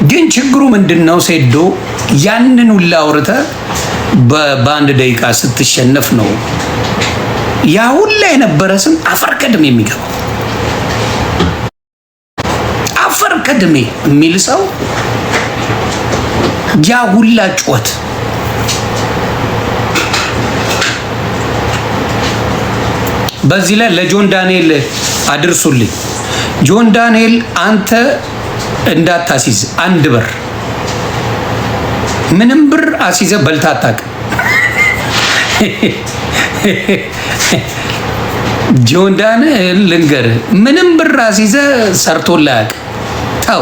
ግን ችግሩ ምንድነው? ሴዶ ያንን ሁላ አውርተ በአንድ ደቂቃ ስትሸነፍ ነው ያ ሁላ የነበረ ስም አፈር ከድሜ የሚገባው። አፈር ከድሜ የሚል ሰው ያ ሁላ ጩኸት በዚህ ላይ ለጆን ዳንኤል አድርሱልኝ። ጆን ዳንኤል አንተ እንዳታሲዝ አንድ ብር ምንም ብር አሲዘ በልታ አታውቅም። ጆን ዳንኤል ልንገር ምንም ብር አሲዘ ሰርቶልህ አያውቅም። ተው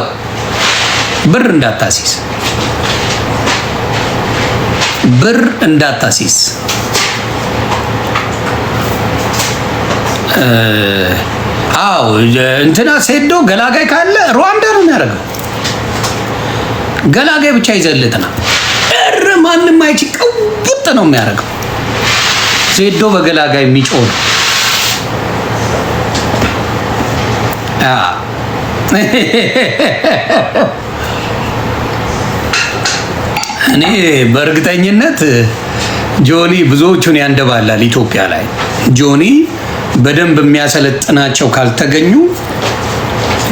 ብር እንዳታሲዝ፣ ብር እንዳታሲዝ። አዎ እንትና ሴዶ ገላጋይ ካለ ሩዋንዳ ነው የሚያደርገው። ገላጋይ ብቻ ይዘልጥና ማንም አይቺ ቀውጥ ነው የሚያደርገው። ሴዶ በገላጋይ የሚጮህ ነው። እኔ በእርግጠኝነት ጆኒ ብዙዎቹን ያንደባላል ኢትዮጵያ ላይ። ጆኒ በደንብ የሚያሰለጥናቸው ካልተገኙ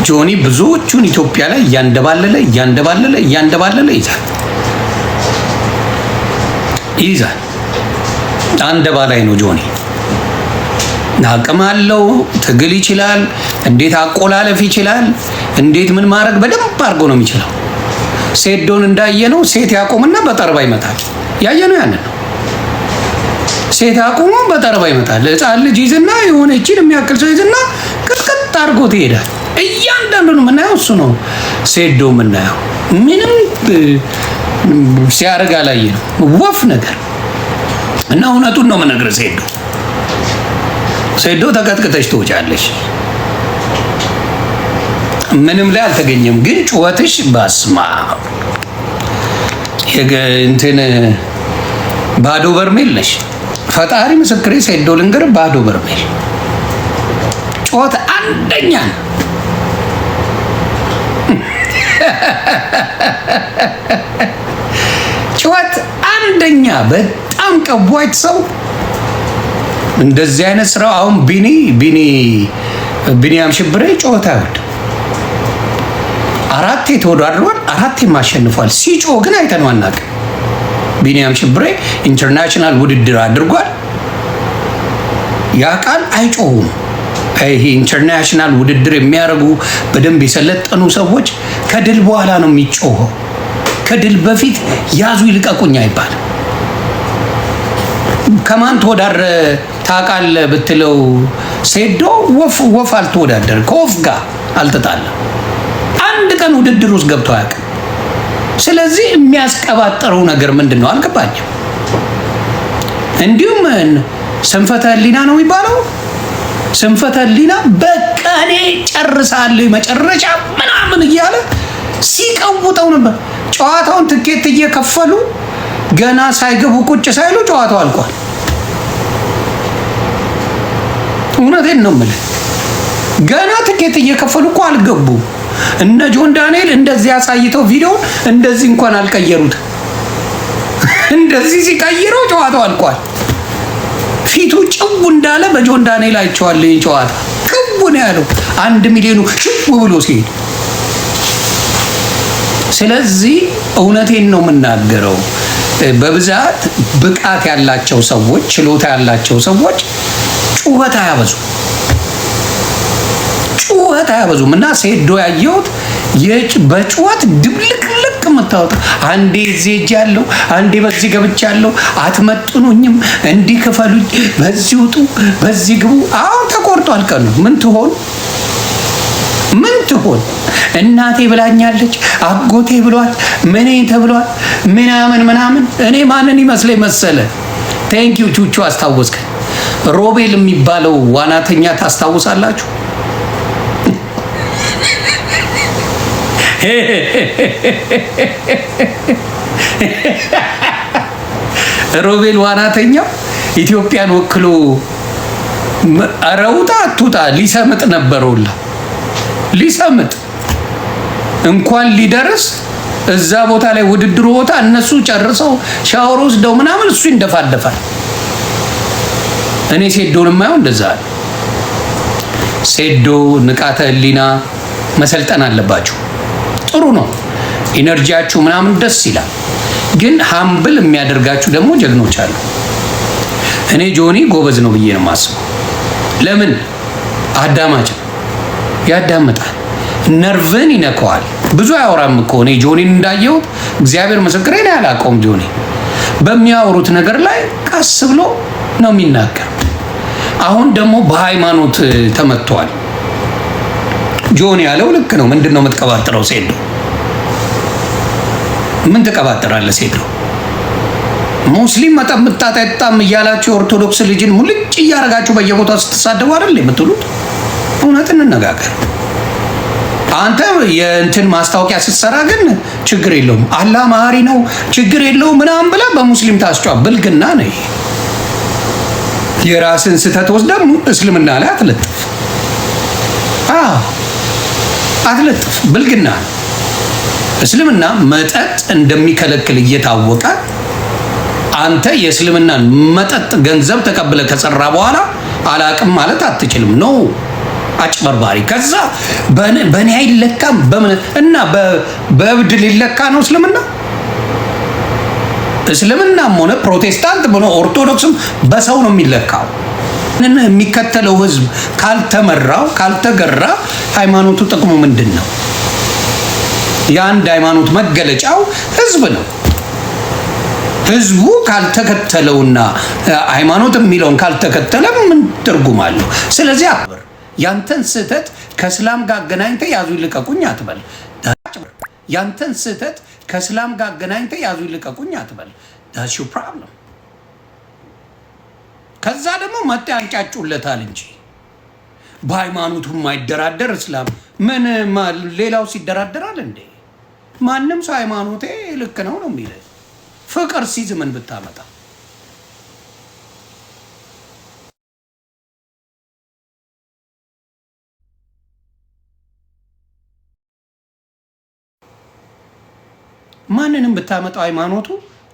ጆኒ ብዙዎቹን ኢትዮጵያ ላይ እያንደባለለ ይዛል። አንደባላይ ነው ጆኒ። አቅም አለው፣ ትግል ይችላል፣ እንዴት አቆላለፍ ይችላል፣ እንዴት ምን ማድረግ በደንብ አድርጎ ነው የሚችለው። ሴዶን እንዳየነው ሴት ያቆምና በጠርባ ይመታል። ያየነው ያንን ነው። ሴት አቁሞ በጠርባ ይመታል። ሕፃን ልጅ ይዝና የሆነ እቺን የሚያክል ሰው ይዝና ቅጥቅጥ አድርጎ ትሄዳል። እያንዳንዱን የምናየው እሱ ነው። ሴዶ የምናየው ምንም ሲያደርግ አላየንም። ወፍ ነገር እና እውነቱን ነው የምነግርህ። ሴዶ ተቀጥቅጠሽ ትወጫለሽ። ምንም ላይ አልተገኘም። ግን ጩኸትሽ ባስማ እንትን ባዶ በርሜል ነሽ። ፈጣሪ ምስክሬ ሴዶ ልንገር፣ ባዶ በርሜል ጩኸት አንደኛ ነው። ጩኸት አንደኛ። በጣም ቀቧጭ ሰው እንደዚህ አይነት ስራ። አሁን ቢኒያም ሽብሬ ጩኸት አይወድም። አራቴ ተወዳድሯል፣ አራቴም አሸንፏል። ሲጮህ ግን አይተነው አናውቅም። ቢኒያም ሽብሬ ኢንተርናሽናል ውድድር አድርጓል። ያ ቃል አይጮሁም። ይሄ ኢንተርናሽናል ውድድር የሚያደርጉ በደንብ የሰለጠኑ ሰዎች ከድል በኋላ ነው የሚጮኸው። ከድል በፊት ያዙ ይልቀቁኝ አይባልም። ከማን ተወዳድረ ታውቃለህ ብትለው ሴዶ ወፍ አልተወዳደረ፣ ከወፍ ጋር አልተጣለም። አንድ ቀን ውድድር ውስጥ ገብቶ አያውቅም። ስለዚህ የሚያስቀባጠረው ነገር ምንድን ነው አልገባኝም። እንዲሁም ስንፈተ ህሊና ነው የሚባለው። ስንፈተ ህሊና በቃ እኔ ጨርሳለሁ መጨረሻ ምናምን እያለ ሲቀውጠው ነበር። ጨዋታውን ትኬት እየከፈሉ ገና ሳይገቡ ቁጭ ሳይሉ ጨዋታው አልቋል። እውነቴን ነው የምልህ። ገና ትኬት እየከፈሉ እኮ አልገቡም። እነ ጆን ዳንኤል እንደዚህ አሳይተው ቪዲዮ እንደዚህ እንኳን አልቀየሩት። እንደዚህ ሲቀይረው ጨዋታው አልቋል። ፊቱ ጭው እንዳለ በጆን ዳንኤል አይቼዋለሁ። ይሄን ጨዋታ ጭው ነው ያለው 1 ሚሊዮኑ ጭው ብሎ ሲሄድ። ስለዚህ እውነቴን ነው የምናገረው። በብዛት ብቃት ያላቸው ሰዎች፣ ችሎታ ያላቸው ሰዎች ጩኸት አያበዙም። እና ሴዶ ያየሁት በጩኸት ድብልቅልቅ የምታወጣ አንዴ እዚህ ሄጃለሁ፣ አንዴ በዚህ ገብቻለሁ፣ አትመጥኑኝም፣ እንዲህ ክፈሉኝ፣ በዚህ ውጡ፣ በዚህ ግቡ። አሁን ተቆርጧል ቀኑ። ምን ትሆን እናቴ ብላኛለች፣ አጎቴ ብሏት፣ ምን ተብሏል፣ ምናምን። እኔ ማንን ይመስለኝ መሰለ? ቴንኪዩ ቹቹ አስታወስከ። ሮቤል የሚባለው ዋናተኛ ታስታውሳላችሁ? ሮቤል ዋናተኛው ኢትዮጵያን ወክሎ አረውጣ አትውጣ ሊሰምጥ ነበረውላ። ሊሰምጥ እንኳን ሊደርስ እዛ ቦታ ላይ ውድድሩ ቦታ እነሱ ጨርሰው ሻወር ወስደው ምናምን እሱ ይንደፋደፋል። እኔ ሴዶን የማየው እንደዛ ነው። ሴዶ ንቃተ ህሊና መሰልጠን አለባችሁ። ጥሩ ነው፣ ኢነርጂያችሁ ምናምን ደስ ይላል። ግን ሃምብል የሚያደርጋችሁ ደግሞ ጀግኖች አሉ። እኔ ጆኒ ጎበዝ ነው ብዬ ነው የማስበው። ለምን አዳማጭ ያዳምጣል፣ ነርቭን ይነካዋል። ብዙ አያወራም እኮ እኔ ጆኒን እንዳየሁት እግዚአብሔር ምስክሬ ነው። ያላቀውም ጆኒ በሚያወሩት ነገር ላይ ቀስ ብሎ ነው የሚናገር። አሁን ደግሞ በሃይማኖት ተመቷል። ጆኒ ያለው ልክ ነው። ምንድን ነው የምትቀባጥረው? ሴዶ ምን ትቀባጥራለህ? ሴዶ ሙስሊም መጠጥ ምታጠጣም እያላችሁ ኦርቶዶክስ ልጅን ሙልጭ እያደረጋችሁ በየቦታው ስትሳደቡ አይደል የምትሉት? እውነት እንነጋገር። አንተ የእንትን ማስታወቂያ ስትሰራ ግን ችግር የለውም አላህ መሀሪ ነው ችግር የለውም ምናምን ብለህ በሙስሊም ታስጫ ብልግና ነው። የራስን ስህተት ወስደህ እስልምና ላይ አትለጥፍ። አትለጥፍ፣ ብልግና ነው። እስልምና መጠጥ እንደሚከለክል እየታወቀ አንተ የእስልምናን መጠጥ ገንዘብ ተቀብለ ከሰራ በኋላ አላቅም ማለት አትችልም ነው። አጭበርባሪ። ከዛ በእኔ አይለካም በእምነት እና በእብድ ሊለካ ነው እስልምና። እስልምናም ሆነ ፕሮቴስታንት ሆነ ኦርቶዶክስም በሰው ነው የሚለካው። የሚከተለው ህዝብ ካልተመራው ካልተገራ ሃይማኖቱ ጥቅሙ ምንድን ነው? የአንድ ሃይማኖት መገለጫው ህዝብ ነው። ህዝቡ ካልተከተለውና ሃይማኖት የሚለውን ካልተከተለ ምን ትርጉም አለው? ስለዚህ አክብር። ያንተን ስህተት ከእስላም ጋር አገናኝተ ያዙ ይልቀቁኝ አትበል። ያንተን ስህተት ከእስላም ጋር አገናኝተ ያዙ ይልቀቁኝ አትበል። ዳትስ ዩር ፕሮብለም። ከዛ ደግሞ መጤ ያንጫጩለታል እንጂ በሃይማኖቱ የማይደራደር እስላም ምን ሌላው ሲደራደራል እንዴ? ማንም ሰው ሃይማኖቴ ልክ ነው ነው የሚል ፍቅር ሲዝ ምን ብታመጣ ማንንም ብታመጣው ሃይማኖቱ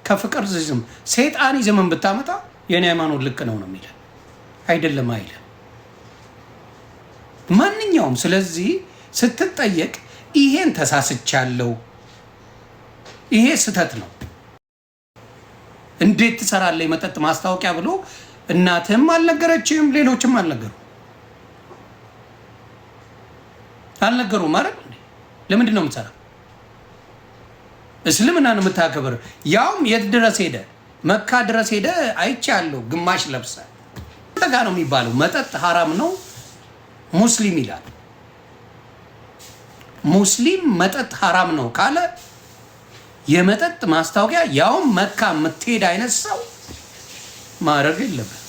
ከፍቅር ዝም ሰይጣኒዝምን ብታመጣ የኔ ሃይማኖት ልክ ነው ነው የሚል አይደለም አይደለም ማንኛውም። ስለዚህ ስትጠየቅ ይሄን ተሳስቻለሁ፣ ይሄ ስህተት ነው፣ እንዴት ትሰራለህ የመጠጥ ማስታወቂያ ብሎ እናትህም አልነገረችም፣ ሌሎችም አልነገሩም ማለት ለምንድን ነው የምትሰራው? እስልምናን የምታከብር ያውም የት ድረስ ሄደ? መካ ድረስ ሄደ አይቻለሁ። ግማሽ ለብሰ ተጋ ነው የሚባለው መጠጥ ሐራም ነው ሙስሊም ይላል። ሙስሊም መጠጥ ሐራም ነው ካለ የመጠጥ ማስታወቂያ ያውም መካ የምትሄድ አይነት ሰው ማድረግ የለበት።